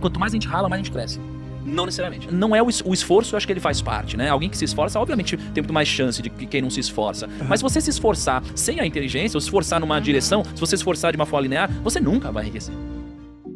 quanto mais a gente rala, mais a gente cresce. Não necessariamente. Não é o esforço, eu acho que ele faz parte, né? Alguém que se esforça, obviamente, tem muito mais chance de que quem não se esforça. Mas se você se esforçar sem a inteligência, ou se esforçar numa direção, se você se esforçar de uma forma linear, você nunca vai enriquecer.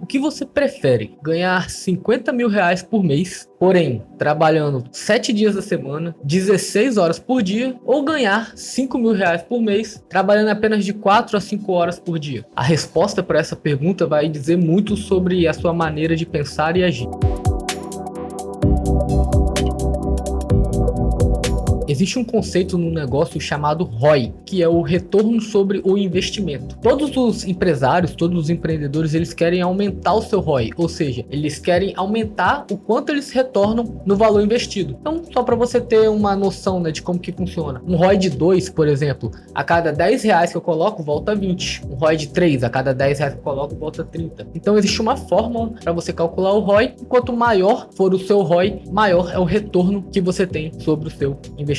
O que você prefere? Ganhar 50 mil reais por mês, porém trabalhando 7 dias da semana, 16 horas por dia, ou ganhar 5 mil reais por mês, trabalhando apenas de 4 a 5 horas por dia? A resposta para essa pergunta vai dizer muito sobre a sua maneira de pensar e agir. Existe um conceito no negócio chamado ROI, que é o retorno sobre o investimento. Todos os empresários, todos os empreendedores, eles querem aumentar o seu ROI, ou seja, eles querem aumentar o quanto eles retornam no valor investido. Então, só para você ter uma noção, né, de como que funciona. Um ROI de 2, por exemplo, a cada 10 reais que eu coloco, volta 20. Um ROI de 3, a cada 10 reais que eu coloco, volta 30. Então, existe uma fórmula para você calcular o ROI. Quanto maior for o seu ROI, maior é o retorno que você tem sobre o seu investimento.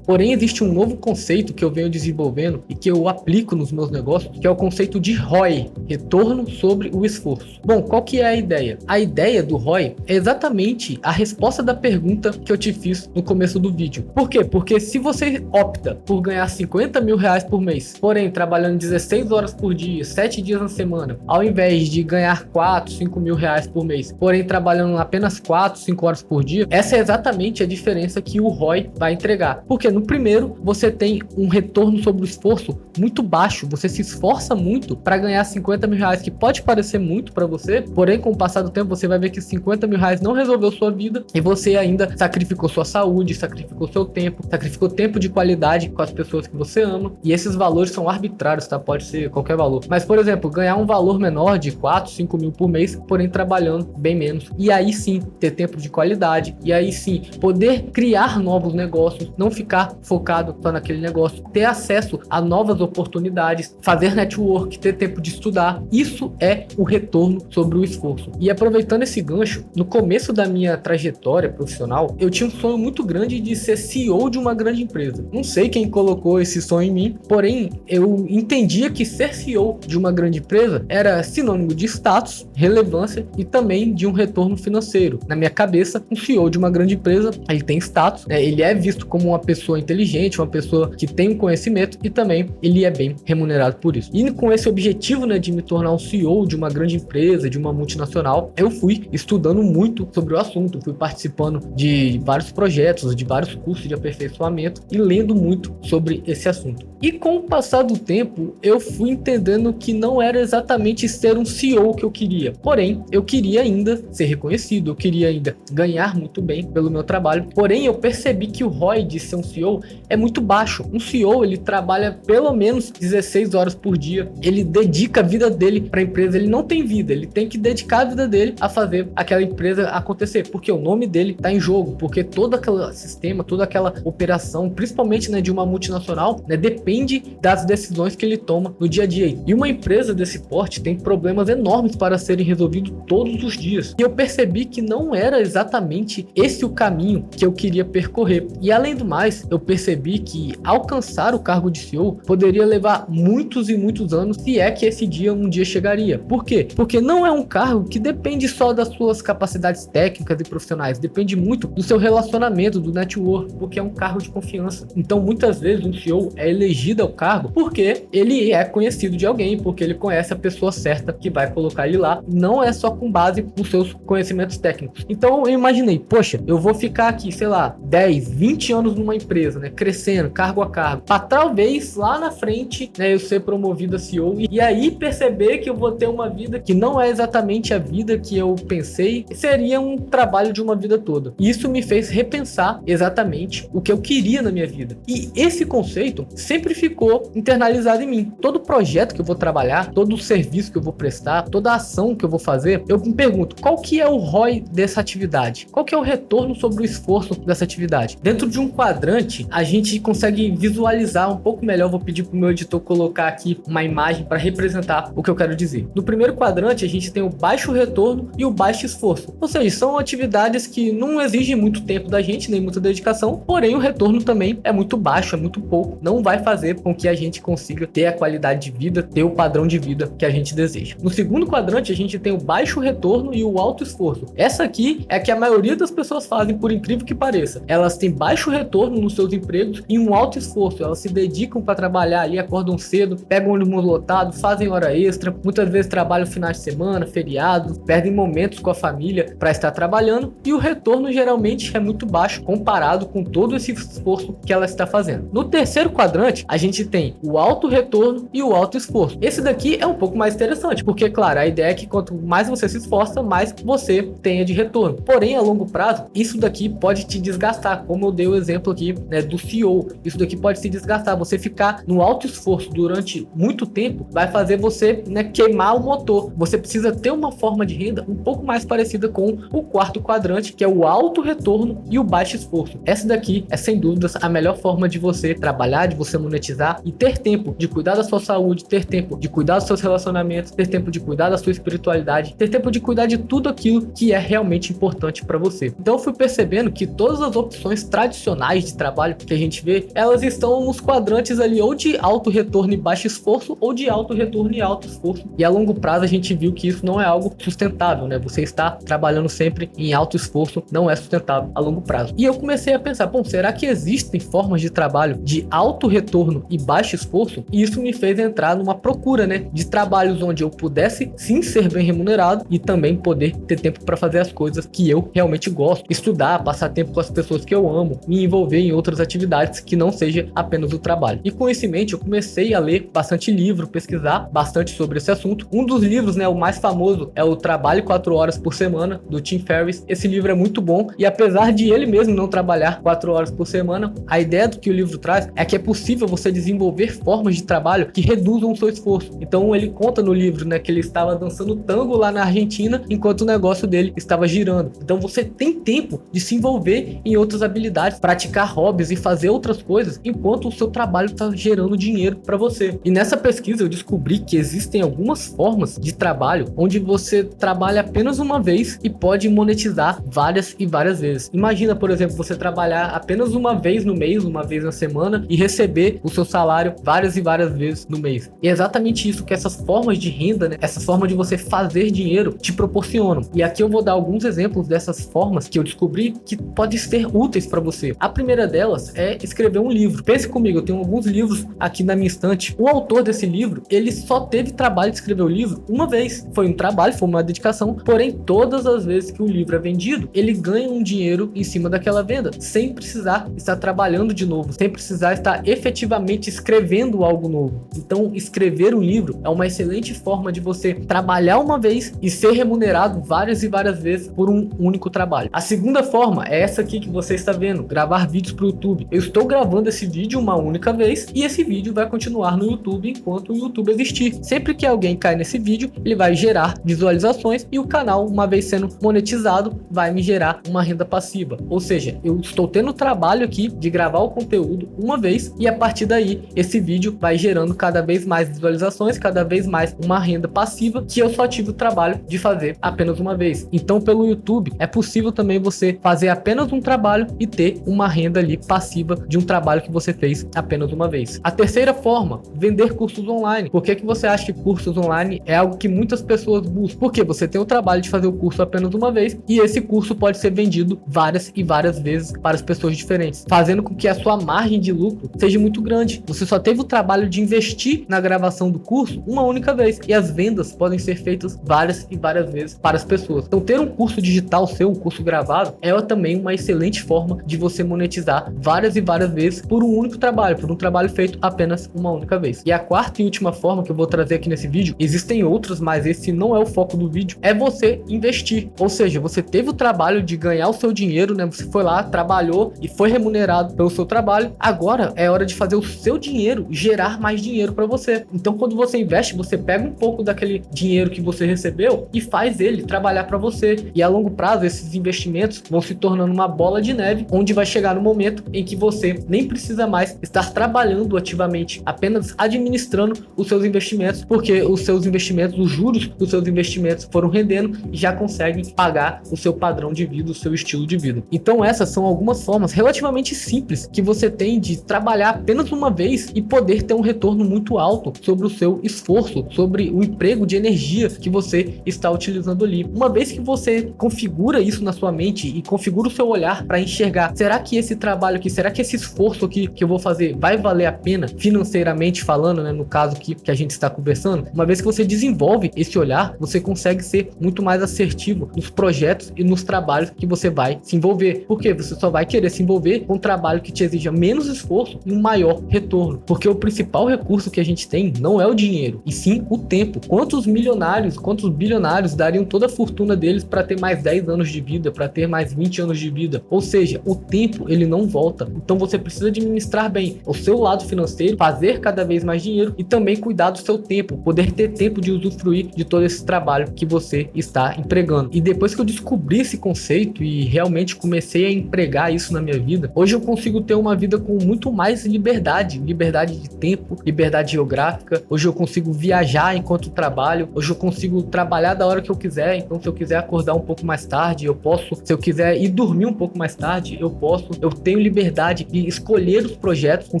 Porém, existe um novo conceito que eu venho desenvolvendo e que eu aplico nos meus negócios, que é o conceito de ROI, retorno sobre o esforço. Bom, qual que é a ideia? A ideia do ROI é exatamente a resposta da pergunta que eu te fiz no começo do vídeo. Por quê? Porque se você opta por ganhar 50 mil reais por mês, porém trabalhando 16 horas por dia, 7 dias na semana, ao invés de ganhar 4, 5 mil reais por mês, porém trabalhando apenas 4, 5 horas por dia, essa é exatamente a diferença que o ROI vai entregar. Porque no primeiro você tem um retorno sobre o esforço muito baixo, você se esforça muito para ganhar 50 mil reais, que pode parecer muito para você, porém com o passar do tempo você vai ver que 50 mil reais não resolveu sua vida e você ainda sacrificou sua saúde, sacrificou seu tempo, sacrificou tempo de qualidade com as pessoas que você ama, e esses valores são arbitrários, tá? Pode ser qualquer valor, mas por exemplo, ganhar um valor menor de 4, 5 mil por mês, porém trabalhando bem menos, e aí sim ter tempo de qualidade, e aí sim poder criar novos negócios, não ficar focado só naquele negócio, ter acesso a novas oportunidades, fazer network, ter tempo de estudar. Isso é o retorno sobre o esforço. E aproveitando esse gancho, no começo da minha trajetória profissional, eu tinha um sonho muito grande de ser CEO de uma grande empresa. Não sei quem colocou esse sonho em mim, porém eu entendia que ser CEO de uma grande empresa era sinônimo de status, relevância e também de um retorno financeiro. Na minha cabeça, um CEO de uma grande empresa, ele tem status, né? Ele é visto como uma pessoa inteligente, uma pessoa que tem um conhecimento e também ele é bem remunerado por isso. E com esse objetivo, né, de me tornar um CEO de uma grande empresa, de uma multinacional, eu fui estudando muito sobre o assunto, fui participando de vários projetos, de vários cursos de aperfeiçoamento e lendo muito sobre esse assunto. E com o passar do tempo, eu fui entendendo que não era exatamente ser um CEO que eu queria. Porém, eu queria ainda ser reconhecido, eu queria ainda ganhar muito bem pelo meu trabalho. Porém, eu percebi que o ROI de ser um CEO é muito baixo. Um CEO, ele trabalha pelo menos 16 horas por dia. Ele dedica a vida dele para a empresa. Ele não tem vida, ele tem que dedicar a vida dele a fazer aquela empresa acontecer, porque o nome dele está em jogo, porque todo aquele sistema, toda aquela operação, principalmente, né, de uma multinacional, né, depende das decisões que ele toma no dia a dia. E uma empresa desse porte tem problemas enormes para serem resolvidos todos os dias. E eu percebi que não era exatamente esse o caminho que eu queria percorrer. E além do mais, eu percebi que alcançar o cargo de CEO poderia levar muitos e muitos anos, se é que esse dia um dia chegaria. Por quê? Porque não é um cargo que depende só das suas capacidades técnicas e profissionais, depende muito do seu relacionamento, do network, porque é um cargo de confiança. Então, muitas vezes um CEO é elegido ao cargo porque ele é conhecido de alguém, porque ele conhece a pessoa certa que vai colocar ele lá, não é só com base nos seus conhecimentos técnicos. Então eu imaginei, poxa, eu vou ficar aqui, sei lá, 10, 20 anos numa empresa, né, crescendo, cargo a cargo, para talvez lá na frente, né, eu ser promovido a CEO e aí perceber que eu vou ter uma vida que não é exatamente a vida que eu pensei, seria um trabalho de uma vida toda. E isso me fez repensar exatamente o que eu queria na minha vida. E esse conceito sempre ficou internalizado em mim. Todo projeto que eu vou trabalhar, todo serviço que eu vou prestar, toda ação que eu vou fazer, eu me pergunto, qual que é o ROI dessa atividade? Qual que é o retorno sobre o esforço dessa atividade? Dentro de um quadrante, a gente consegue visualizar um pouco melhor. Vou pedir pro meu editor colocar aqui uma imagem para representar o que eu quero dizer. No primeiro quadrante, a gente tem o baixo retorno e o baixo esforço. Ou seja, são atividades que não exigem muito tempo da gente, nem muita dedicação, porém o retorno também é muito baixo, é muito pouco. Não vai fazer com que a gente consiga ter a qualidade de vida, ter o padrão de vida que a gente deseja. No segundo quadrante, a gente tem o baixo retorno e o alto esforço. Essa aqui é a que a maioria das pessoas fazem, por incrível que pareça. Elas têm baixo retorno nos seus empregos e um alto esforço. Elas se dedicam para trabalhar ali, acordam cedo, pegam ônibus lotado, fazem hora extra, muitas vezes trabalham finais de semana, feriados, perdem momentos com a família para estar trabalhando, e o retorno geralmente é muito baixo comparado com todo esse esforço que ela está fazendo. No terceiro quadrante, a gente tem o alto retorno e o alto esforço. Esse daqui é um pouco mais interessante, porque, claro, a ideia é que quanto mais você se esforça, mais você tenha de retorno. Porém, a longo prazo, isso daqui pode te desgastar, como eu dei o exemplo aqui, né, do CEO. Isso daqui pode se desgastar. Você ficar no alto esforço durante muito tempo vai fazer você, né, queimar o motor. Você precisa ter uma forma de renda um pouco mais parecida com o quarto quadrante, que é o alto retorno e o baixo esforço. Essa daqui é, sem dúvidas, a melhor forma de você trabalhar, de você monetizar e ter tempo de cuidar da sua saúde, ter tempo de cuidar dos seus relacionamentos, ter tempo de cuidar da sua espiritualidade, ter tempo de cuidar de tudo aquilo que é realmente importante para você. Então eu fui percebendo que todas as opções tradicionais de trabalho que a gente vê, elas estão nos quadrantes ali ou de alto retorno e baixo esforço, ou de alto retorno e alto esforço. E a longo prazo a gente viu que isso não é algo sustentável, né? Você está trabalhando sempre em alto esforço não é sustentável a longo prazo. E eu comecei a pensar, bom, será que existem formas de trabalho de alto retorno e baixo esforço? E isso me fez entrar numa procura, né, de trabalhos onde eu pudesse sim ser bem remunerado e também poder ter tempo para fazer as coisas que eu realmente gosto, estudar, passar tempo com as pessoas que eu amo, me envolver em outras atividades que não seja apenas o trabalho. E com isso em mente, eu comecei a ler bastante livro, pesquisar bastante sobre esse assunto. Um dos livros, né, o mais famoso, é o Trabalhe 4 Horas por Semana, do Tim Ferriss. Esse livro é muito bom e apesar de ele mesmo não trabalhar 4 horas por semana, a ideia do que o livro traz é que é possível você desenvolver formas de trabalho que reduzam o seu esforço. Então ele conta no livro, né, que ele estava dançando tango lá na Argentina enquanto o negócio dele estava girando. Então você tem tempo de se envolver em outras habilidades, praticar hobbies e fazer outras coisas enquanto o seu trabalho está gerando dinheiro para você. E nessa pesquisa eu descobri que existem algumas formas de trabalho onde você trabalha apenas uma vez e pode monetizar várias e várias vezes. Imagina, por exemplo, você trabalhar apenas uma vez no mês, uma vez na semana e receber o seu salário várias e várias vezes no mês. E é exatamente isso que essas formas de renda, né, essa forma de você fazer dinheiro te proporcionam. E aqui eu vou dar alguns exemplos dessas formas que eu descobri que podem ser úteis para você. A primeira delas é escrever um livro. Pense comigo, eu tenho alguns livros aqui na minha estante. O autor desse livro, ele só teve trabalho de escrever o livro uma vez. Foi um trabalho, foi uma dedicação, porém todas as vezes que o livro é vendido, ele ganha um dinheiro em cima daquela venda, sem precisar estar trabalhando de novo, sem precisar estar efetivamente escrevendo algo novo. Então, escrever um livro é uma excelente forma de você trabalhar uma vez e ser remunerado várias e várias vezes por um único trabalho. A segunda forma é essa aqui que você está vendo, gravar vídeos para o YouTube. Eu estou gravando esse vídeo uma única vez e esse vídeo vai continuar no YouTube enquanto o YouTube existir. Sempre que alguém cai nesse vídeo, ele vai gerar visualizações e o canal, uma vez sendo monetizado, vai me gerar uma renda passiva. Ou seja, eu estou tendo o trabalho aqui de gravar o conteúdo uma vez e a partir daí esse vídeo vai gerando cada vez mais visualizações, cada vez mais uma renda passiva que eu só tive o trabalho de fazer apenas uma vez. Então pelo YouTube é possível também você fazer apenas um trabalho e ter uma renda ali passiva de um trabalho que você fez apenas uma vez. A terceira forma, vender cursos online. Por que você acha que cursos online é algo que muitas pessoas buscam? Porque você tem o trabalho de fazer o curso apenas uma vez e esse curso pode ser vendido várias e várias vezes para as pessoas diferentes, fazendo com que a sua margem de lucro seja muito grande. Você só teve o trabalho de investir na gravação do curso uma única vez e as vendas podem ser feitas várias e várias vezes para as pessoas. Então ter um curso digital seu, um curso gravado, é também uma excelente forma de você monetizar várias e várias vezes por um único trabalho, por um trabalho feito apenas uma única vez. E a quarta e última forma que eu vou trazer aqui nesse vídeo, existem outras, mas esse não é o foco do vídeo, é você investir. Ou seja, você teve o trabalho de ganhar o seu dinheiro, né? Você foi lá, trabalhou e foi remunerado pelo seu trabalho. Agora é hora de fazer o seu dinheiro gerar mais dinheiro para você. Então, quando você investe, você pega um pouco daquele dinheiro que você recebeu e faz ele trabalhar para você. E a longo prazo, esses investimentos vão se tornando uma bola de neve, onde vai chegar chegar no momento em que você nem precisa mais estar trabalhando ativamente, apenas administrando os seus investimentos, porque os seus investimentos, os juros dos seus investimentos foram rendendo e já conseguem pagar o seu padrão de vida, o seu estilo de vida. Então essas são algumas formas relativamente simples que você tem de trabalhar apenas uma vez e poder ter um retorno muito alto sobre o seu esforço, sobre o emprego de energia que você está utilizando ali. Uma vez que você configura isso na sua mente e configura o seu olhar para enxergar, será que esse trabalho aqui, será que esse esforço aqui que eu vou fazer vai valer a pena financeiramente falando, né, no caso que a gente está conversando? Uma vez que você desenvolve esse olhar, você consegue ser muito mais assertivo nos projetos e nos trabalhos que você vai se envolver. Porque você só vai querer se envolver com um trabalho que te exija menos esforço e um maior retorno. Porque o principal recurso que a gente tem não é o dinheiro, e sim o tempo. Quantos milionários, quantos bilionários dariam toda a fortuna deles para ter mais 10 anos de vida, para ter mais 20 anos de vida? Ou seja, o tempo ele não volta. Então você precisa administrar bem o seu lado financeiro, fazer cada vez mais dinheiro e também cuidar do seu tempo, poder ter tempo de usufruir de todo esse trabalho que você está empregando. E depois que eu descobri esse conceito e realmente comecei a empregar isso na minha vida, hoje eu consigo ter uma vida com muito mais liberdade de tempo, liberdade geográfica. Hoje eu consigo viajar enquanto trabalho, hoje eu consigo trabalhar da hora que eu quiser. Então se eu quiser acordar um pouco mais tarde, eu posso. Se eu quiser ir dormir um pouco mais tarde, eu posso. Eu tenho liberdade de escolher os projetos com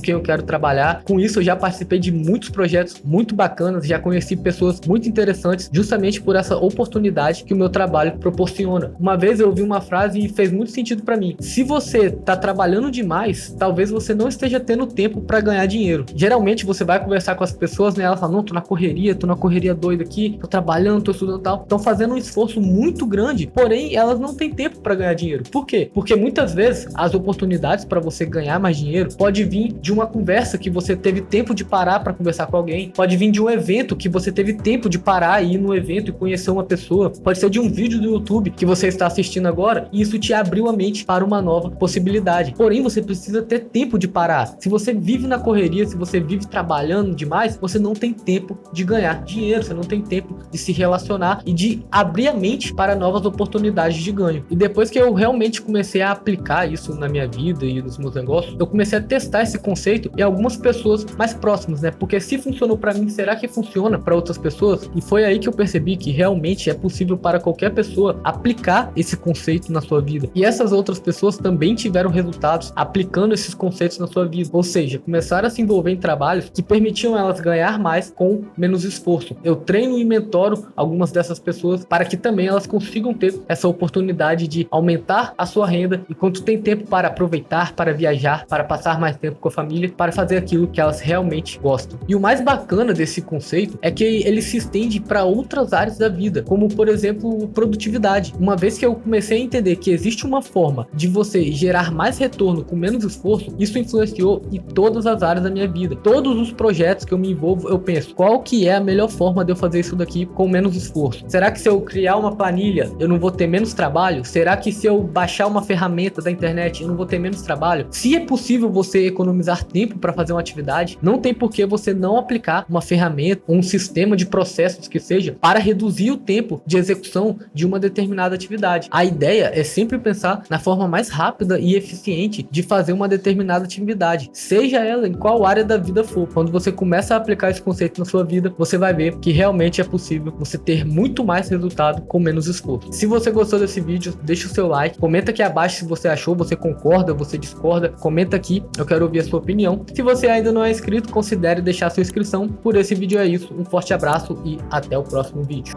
quem eu quero trabalhar. Com isso eu já participei de muitos projetos muito bacanas, já conheci pessoas muito interessantes justamente por essa oportunidade que o meu trabalho proporciona. Uma vez eu ouvi uma frase e fez muito sentido para mim: se você tá trabalhando demais, talvez você não esteja tendo tempo para ganhar dinheiro. Geralmente você vai conversar com as pessoas, né? Elas falam: não, tô na correria doida aqui, tô trabalhando, tô estudando e tal. Estão fazendo um esforço muito grande, porém elas não têm tempo para ganhar dinheiro. Por quê? Porque muitas vezes as oportunidades para você ganhar mais dinheiro pode vir de uma conversa que você teve tempo de parar para conversar com alguém, pode vir de um evento que você teve tempo de parar e ir no evento e conhecer uma pessoa, pode ser de um vídeo do YouTube que você está assistindo agora e isso te abriu a mente para uma nova possibilidade. Porém, você precisa ter tempo de parar. Se você vive na correria, se você vive trabalhando demais, você não tem tempo de ganhar dinheiro, você não tem tempo de se relacionar e de abrir a mente para novas oportunidades de ganho. E depois que eu realmente comecei a aplicar isso na minha vida e nos meus negócios, eu comecei a testar esse conceito em algumas pessoas mais próximas, né? Porque se funcionou para mim, será que funciona para outras pessoas? E foi aí que eu percebi que realmente é possível para qualquer pessoa aplicar esse conceito na sua vida. E essas outras pessoas também tiveram resultados aplicando esses conceitos na sua vida. Ou seja, começaram a se envolver em trabalhos que permitiam elas ganhar mais com menos esforço. Eu treino e mentoro algumas dessas pessoas para que também elas consigam ter essa oportunidade de aumentar a sua renda enquanto tem tempo para aproveitar, para viajar, para passar mais tempo com a família, para fazer aquilo que elas realmente gostam. E o mais bacana desse conceito é que ele se estende para outras áreas da vida, como por exemplo produtividade. Uma vez que eu comecei a entender que existe uma forma de você gerar mais retorno com menos esforço, isso influenciou em todas as áreas da minha vida. Todos os projetos que eu me envolvo, eu penso, qual que é a melhor forma de eu fazer isso daqui com menos esforço? Será que se eu criar uma planilha, eu não vou ter menos trabalho? Será que se eu baixar uma ferramenta da internet, eu não vou ter menos trabalho? Se é possível você economizar tempo para fazer uma atividade, não tem por que você não aplicar uma ferramenta, um sistema de processos que seja, para reduzir o tempo de execução de uma determinada atividade. A ideia é sempre pensar na forma mais rápida e eficiente de fazer uma determinada atividade, seja ela em qual área da vida for. Quando você começa a aplicar esse conceito na sua vida, você vai ver que realmente é possível você ter muito mais resultado com menos esforço. Se você gostou desse vídeo, deixa o seu like, comenta aqui abaixo se você achou, você concorda, você discorda, comenta aqui, eu quero ouvir a sua opinião. Se você ainda não é inscrito, considere deixar sua inscrição. Por esse vídeo é isso, um forte abraço e até o próximo vídeo.